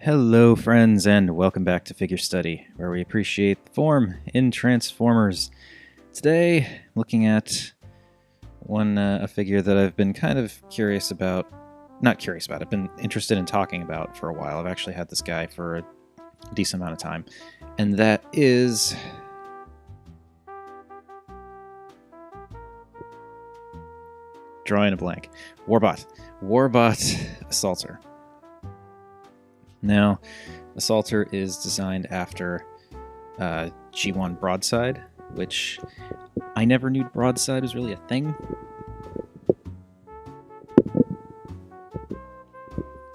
Hello friends and welcome back to Figure Study, where we appreciate the form in Transformers. Today, looking at a figure that I've been kind of curious about, I've been interested in talking about for a while. I've actually had this guy for a decent amount of time, and that is drawing a blank. Warbot Assaulter. Now, Assaulter is designed after G1 Broadside, which I never knew Broadside was really a thing.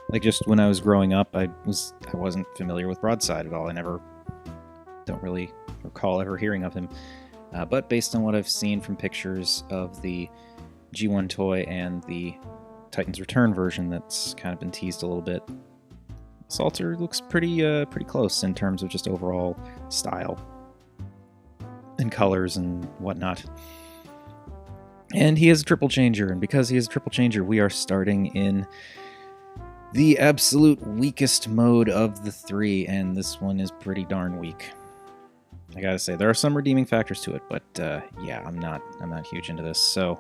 Like, just when I was growing up, I wasn't familiar with Broadside at all. Don't really recall ever hearing of him. But based on what I've seen from pictures of the G1 toy and the Titan's Return version that's kind of been teased a little bit, Assaulter looks pretty close in terms of just overall style and colors and whatnot. And he is a triple changer, and because he is a triple changer, we are starting in the absolute weakest mode of the three, and this one is pretty darn weak. I gotta say, there are some redeeming factors to it, but yeah, I'm not huge into this. So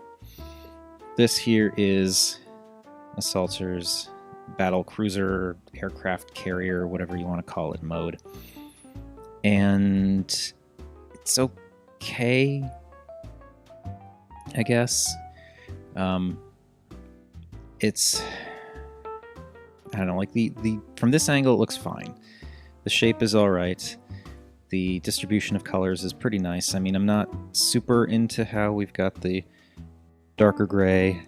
this here is Assaulter's battle cruiser, aircraft carrier, whatever you want to call it, mode. And it's okay, I guess. It's, I don't know, like the from this angle it looks fine. The shape is alright. The distribution of colors is pretty nice. I mean, I'm not super into how we've got the darker gray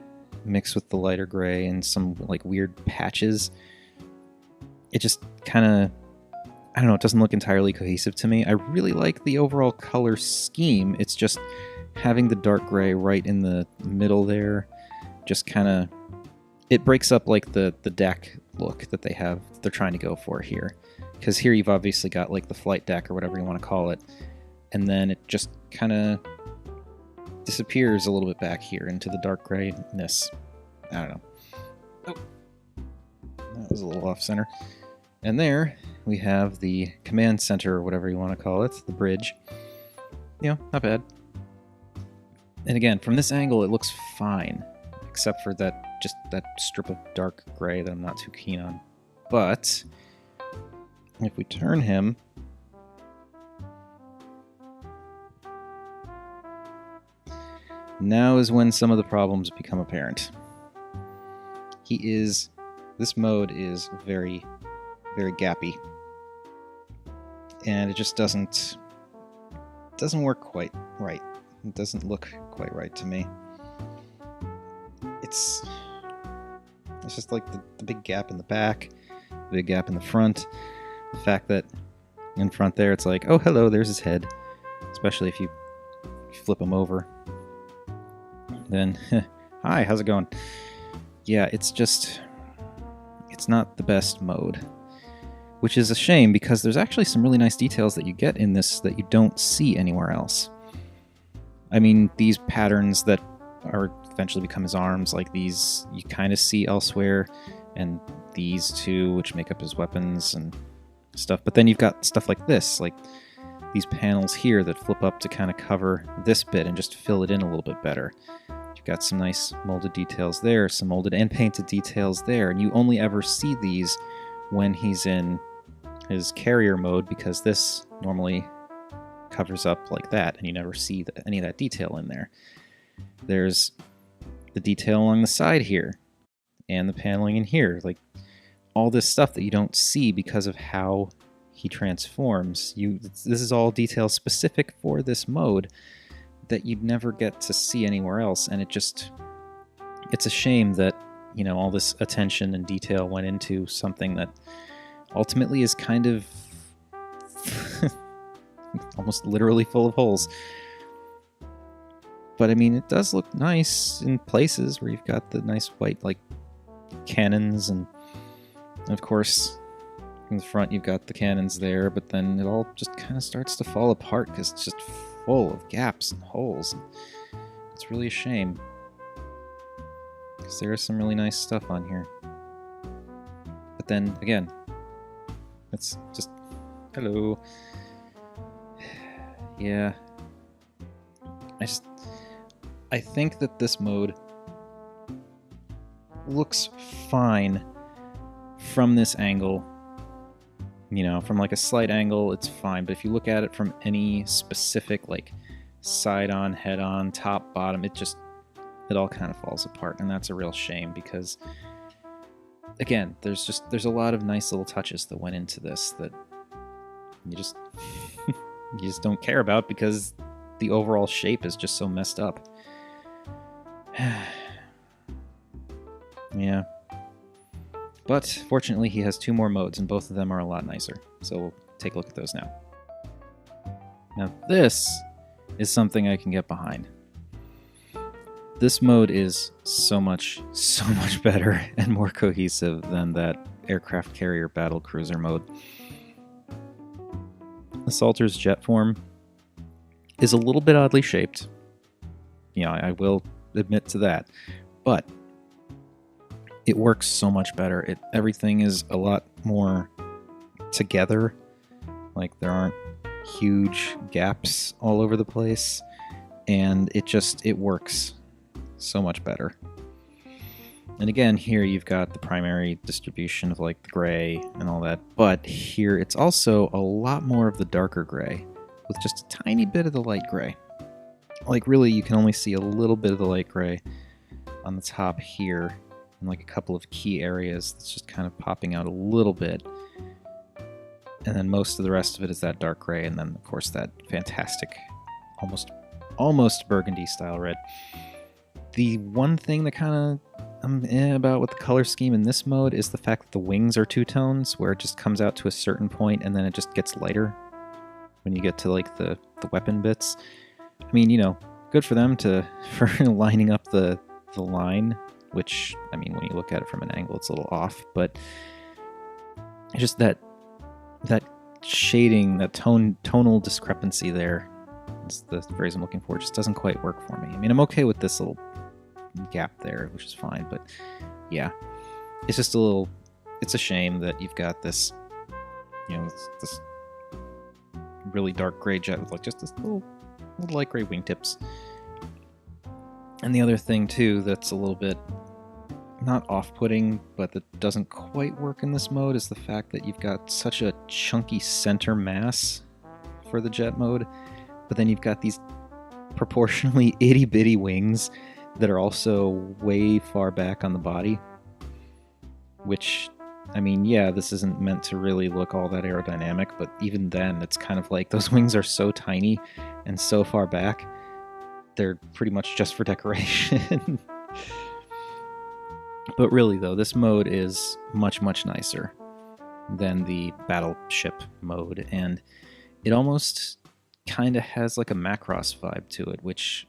mixed with the lighter gray and some like weird patches. It just kind of, I don't know, it doesn't look entirely cohesive to me. I really like the overall color scheme. It's just having the dark gray right in the middle there just kind of, it breaks up like the deck look that they're trying to go for here. Because here you've obviously got like the flight deck or whatever you want to call it, and then it just kind of disappears a little bit back here into the dark grayness. I don't know. Oh, that was a little off center. And there we have the command center, or whatever you want to call it, the bridge. Yeah, not bad. And again, from this angle, it looks fine, except for that strip of dark gray that I'm not too keen on. But if we turn him, now is when some of the problems become apparent. This mode is very, very gappy. And it just doesn't work quite right. It doesn't look quite right to me. It's just like the big gap in the back, the big gap in the front. The fact that in front there it's like, oh hello, there's his head. Especially if you flip him over. Then, hi, how's it going? Yeah, it's not the best mode. Which is a shame, because there's actually some really nice details that you get in this that you don't see anywhere else. I mean, these patterns that are eventually become his arms, like these, you kind of see elsewhere, and these two, which make up his weapons and stuff. But then you've got stuff like this, like these panels here that flip up to kind of cover this bit and just fill it in a little bit better. You've got some nice molded details there, some molded and painted details there, and you only ever see these when he's in his carrier mode, because this normally covers up like that, and you never see any of that detail in there. There's the detail along the side here, and the paneling in here, like all this stuff that you don't see because of how he transforms. This is all detail specific for this mode that you'd never get to see anywhere else, and it's a shame that, you know, all this attention and detail went into something that ultimately is kind of almost literally full of holes. But I mean, it does look nice in places where you've got the nice white like cannons, and of course in the front you've got the cannons there, but then it all just kind of starts to fall apart because it's just full of gaps and holes. It's really a shame, because there is some really nice stuff on here. But then again, It's just... Hello. Yeah. I think that this mode looks fine from this angle. You know, from like a slight angle, it's fine. But if you look at it from any specific, like, side on, head on, top, bottom, it all kind of falls apart. And that's a real shame because, again, there's a lot of nice little touches that went into this that you just you just don't care about because the overall shape is just so messed up. Yeah. But fortunately he has 2 more modes and both of them are a lot nicer. So we'll take a look at those now. Now this is something I can get behind. This mode is so much better and more cohesive than that aircraft carrier battle cruiser mode. Assaulter's jet form is a little bit oddly shaped. You know, I will admit to that. But it works so much better. Everything is a lot more together. Like, there aren't huge gaps all over the place. And it works so much better. And again, here you've got the primary distribution of like the gray and all that, but here it's also a lot more of the darker gray with just a tiny bit of the light gray. Like, really, you can only see a little bit of the light gray on the top here and like a couple of key areas that's just kind of popping out a little bit. And then most of the rest of it is that dark gray, and then of course that fantastic almost burgundy style red. The one thing that kind of about with the color scheme in this mode is the fact that the wings are 2 tones, where it just comes out to a certain point and then it just gets lighter when you get to like the weapon bits. I mean, you know, good for them for lining up the line, which, I mean, when you look at it from an angle, it's a little off, but just that shading, that tonal discrepancy there, is the phrase I'm looking for, just doesn't quite work for me. I mean, I'm okay with this little gap there, which is fine, but yeah, it's just it's a shame that you've got this, you know, this really dark gray jet with like just this little light gray wingtips. And the other thing too that's a little bit not off-putting, but that doesn't quite work in this mode, is the fact that you've got such a chunky center mass for the jet mode, but then you've got these proportionally itty-bitty wings that are also way far back on the body, which, I mean, yeah, this isn't meant to really look all that aerodynamic, but even then, it's kind of like those wings are so tiny and so far back, they're pretty much just for decoration. But really, though, this mode is much nicer than the battleship mode, and it almost kind of has like a Macross vibe to it, which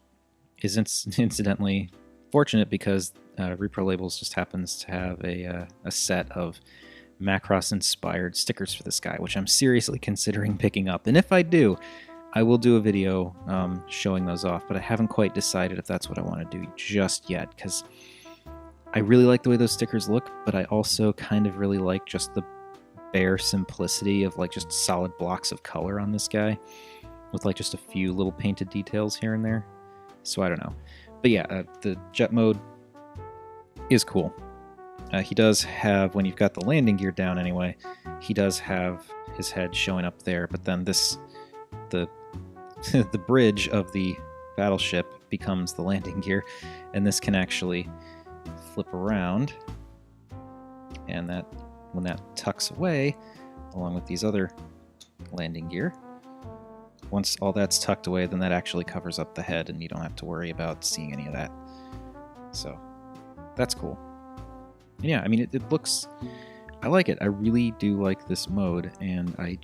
is incidentally fortunate because Repro Labels just happens to have a set of Macross-inspired stickers for this guy, which I'm seriously considering picking up. And if I do, I will do a video showing those off, but I haven't quite decided if that's what I want to do just yet, because I really like the way those stickers look, but I also kind of really like just the bare simplicity of like just solid blocks of color on this guy with like just a few little painted details here and there. So I don't know. But yeah, the jet mode is cool. He does have, when you've got the landing gear down anyway, he does have his head showing up there, but then the bridge of the battleship becomes the landing gear, and this can actually flip around, and that, when that tucks away, along with these other landing gear, once all that's tucked away, then that actually covers up the head, and you don't have to worry about seeing any of that. So that's cool. And yeah, I mean, it looks, I like it. I really do like this mode, and I'm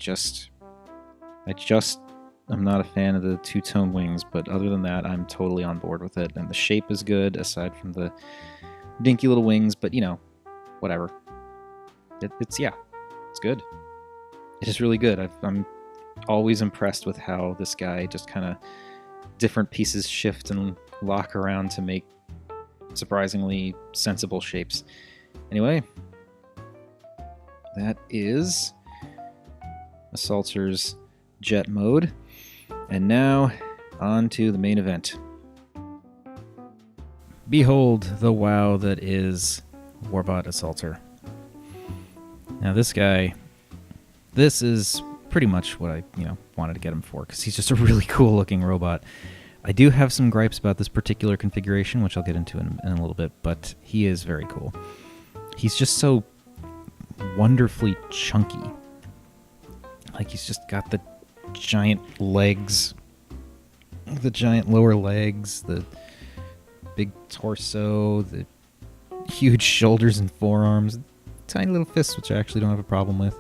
not a fan of the 2-tone wings, but other than that, I'm totally on board with it. And the shape is good, aside from the dinky little wings, but you know, whatever. It's good. It is really good. I'm always impressed with how this guy just kind of different pieces shift and lock around to make surprisingly sensible shapes. Anyway, that is Assaulter's jet mode. And now, on to the main event. Behold the wow that is Warbot Assaulter. Now this guy, this is pretty much what I wanted to get him for, because he's just a really cool looking robot. I do have some gripes about this particular configuration, which I'll get into in a little bit, but he is very cool. He's just so wonderfully chunky. Like, he's just got the giant legs, the giant lower legs, the big torso, the huge shoulders and forearms, tiny little fists, which I actually don't have a problem with.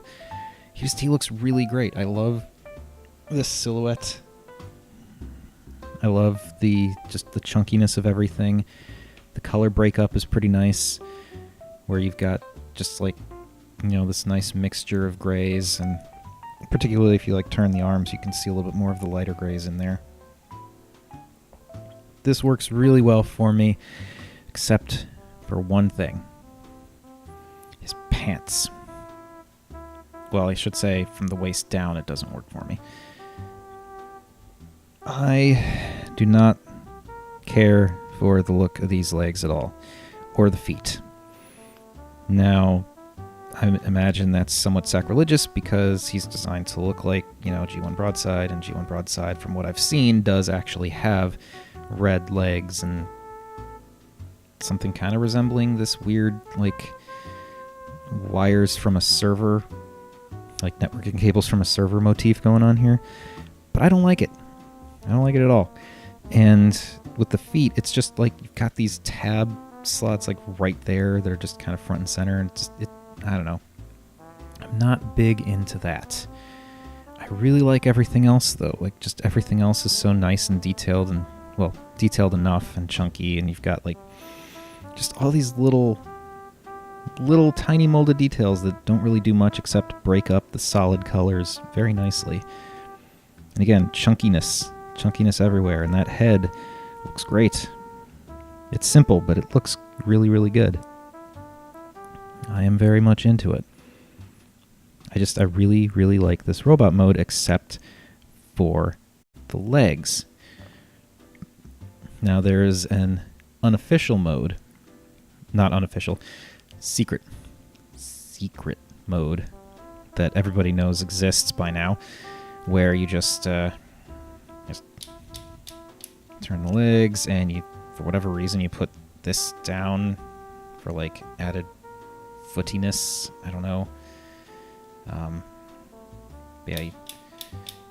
He looks really great. I love this silhouette. I love just the chunkiness of everything. The color breakup is pretty nice, where you've got just like, this nice mixture of grays, and particularly if you like turn the arms, you can see a little bit more of the lighter grays in there. This works really well for me, except for one thing. His pants. Well, I should say from the waist down it doesn't work for me. I do not care for the look of these legs at all, or the feet. Now, I imagine that's somewhat sacrilegious because he's designed to look like, G1 Broadside, and G1 Broadside, from what I've seen, does actually have red legs and something kind of resembling this weird, like, wires from a server, like networking cables from a server motif going on here. But I don't like it. I don't like it at all. And with the feet, it's just like you've got these tab slots like right there. They're just kind of front and center, and I don't know. I'm not big into that. I really like everything else, though. Like, just everything else is so nice and detailed, and, well, detailed enough and chunky, and you've got, like, just all these little tiny molded details that don't really do much except break up the solid colors very nicely. And again, chunkiness everywhere, and that head looks great. It's simple, but it looks really, really good. I am very much into it. I really, really like this robot mode, except for the legs. Now there's an unofficial mode, not unofficial, secret mode that everybody knows exists by now, where you just turn the legs, and for whatever reason, you put this down for like added footiness. I don't know. Yeah, you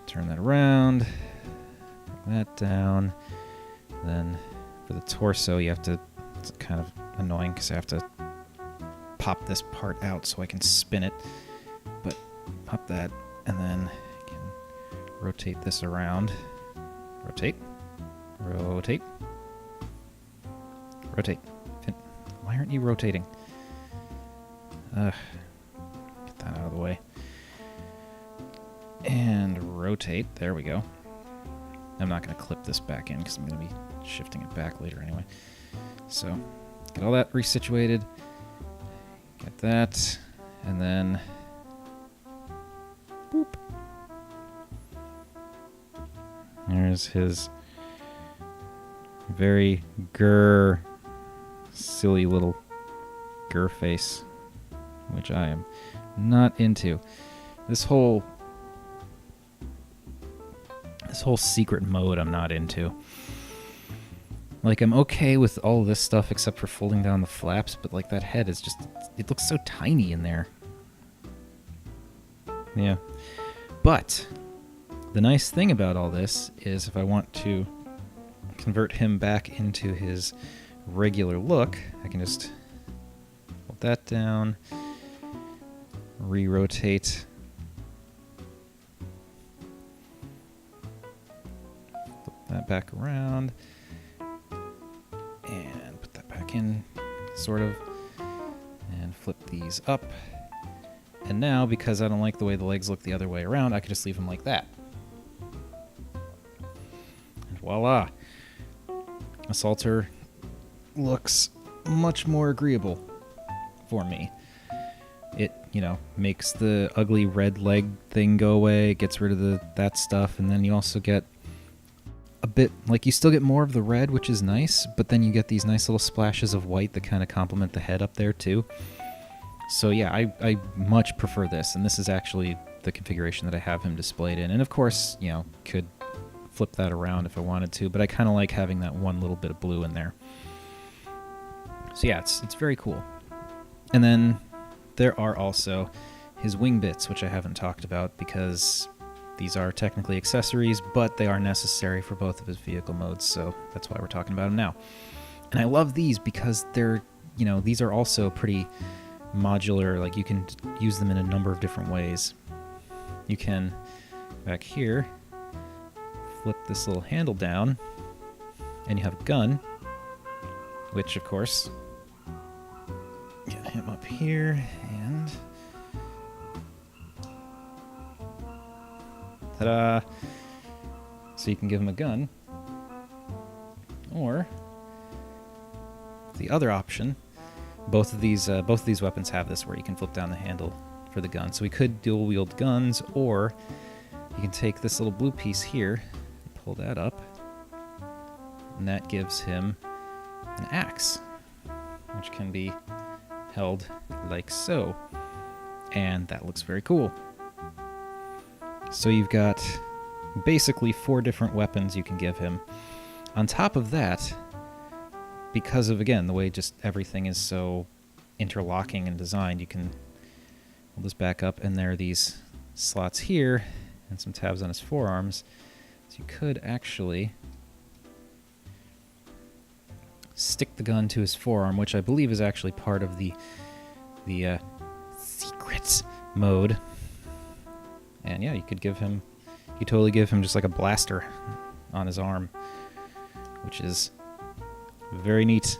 turn that around, bring that down. Then for the torso, you have to. It's kind of annoying because I have to pop this part out so I can spin it. But pop that, and then I can rotate this around. Rotate. Rotate. Rotate. Why aren't you rotating? Get that out of the way. And rotate. There we go. I'm not going to clip this back in because I'm going to be shifting it back later anyway. So, get all that resituated. Get that. And then... boop. There's his very silly little face, which I am not into. This whole secret mode I'm not into. Like, I'm okay with all this stuff except for folding down the flaps, but like that head is just, it looks so tiny in there. Yeah. But the nice thing about all this is if I want to convert him back into his regular look, I can just hold that down, re-rotate, flip that back around, and put that back in, sort of, and flip these up. And now, because I don't like the way the legs look the other way around, I can just leave them like that. And voila! Assaulter looks much more agreeable for me. It you know, makes the ugly red leg thing go away, gets rid of that stuff, and then you also get a bit, like, you still get more of the red, which is nice, but then you get these nice little splashes of white that kind of complement the head up there too. So yeah, I much prefer this, and this is actually the configuration that I have him displayed in. And of course, you know, could flip that around if I wanted to, but I kind of like having that one little bit of blue in there. So yeah, it's very cool. And then there are also his wing bits, which I haven't talked about because these are technically accessories, but they are necessary for both of his vehicle modes, so that's why we're talking about them now. And I love these because they're, you know, these are also pretty modular. Like, you can use them in a number of different ways. You can, back here, flip this little handle down, and you have a gun, which, of course, get him up here, and ta-da! So you can give him a gun, or the other option. Both of these weapons have this, where you can flip down the handle for the gun. So we could dual wield guns, or you can take this little blue piece here, pull that up, and that gives him an axe, which can be held like so, and that looks very cool. So you've got basically 4 different weapons you can give him. On top of that, because of, again, the way just everything is so interlocking and designed, you can hold this back up, and there are these slots here and some tabs on his forearms. So you could actually stick the gun to his forearm, which I believe is actually part of the secret mode. And yeah, you could totally give him just like a blaster on his arm, which is very neat.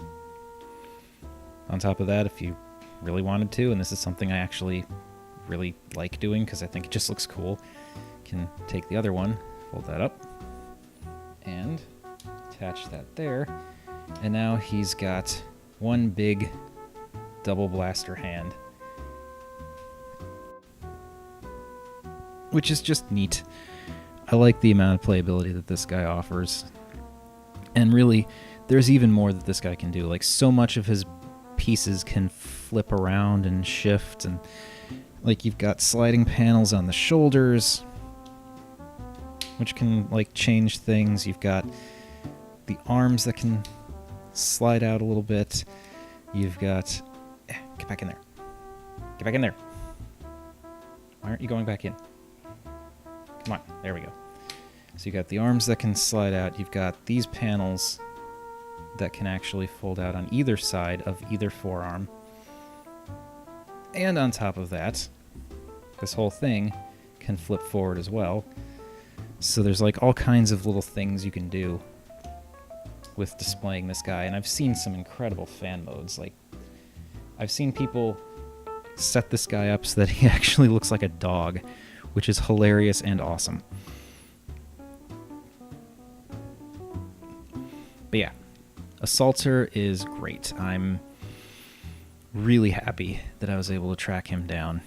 On top of that, if you really wanted to, and this is something I actually really like doing because I think it just looks cool, you can take the other one, fold that up, and attach that there. And now he's got one big double blaster hand, which is just neat. I like the amount of playability that this guy offers. And really, there's even more that this guy can do. Like, so much of his pieces can flip around and shift, and like, you've got sliding panels on the shoulders, which can like change things. You've got the arms that can slide out a little bit. You've got... get back in there. Get back in there. Why aren't you going back in? Come on. There we go. So you got the arms that can slide out. You've got these panels that can actually fold out on either side of either forearm. And on top of that, this whole thing can flip forward as well. So there's like all kinds of little things you can do with displaying this guy. And I've seen some incredible fan modes. Like, I've seen people set this guy up so that he actually looks like a dog, which is hilarious and awesome. But yeah, Assaulter is great. I'm really happy that I was able to track him down.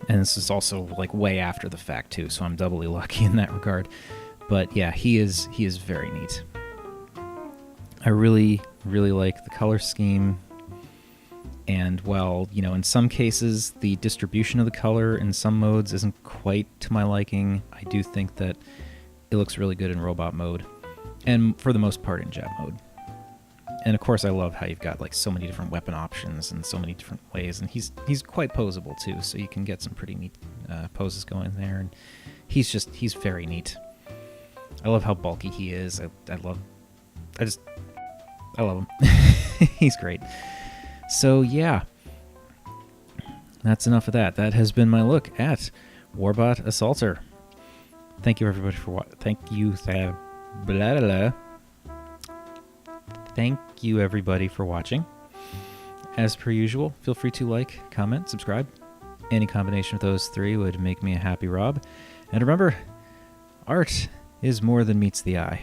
And this is also like way after the fact too, so I'm doubly lucky in that regard. But yeah, he is very neat. I really, really like the color scheme. And while, you know, in some cases the distribution of the color in some modes isn't quite to my liking, I do think that it looks really good in robot mode. And for the most part in jet mode. And of course I love how you've got like so many different weapon options and so many different ways. And he's quite posable too, so you can get some pretty neat poses going there. And he's very neat. I love how bulky he is. I love him. He's great. So yeah, that's enough of that. That has been my look at Warbot Assaulter. Thank you everybody for Thank you everybody for watching. As per usual, feel free to like, comment, subscribe. Any combination of those 3 would make me a happy Rob. And remember, art is more than meets the eye.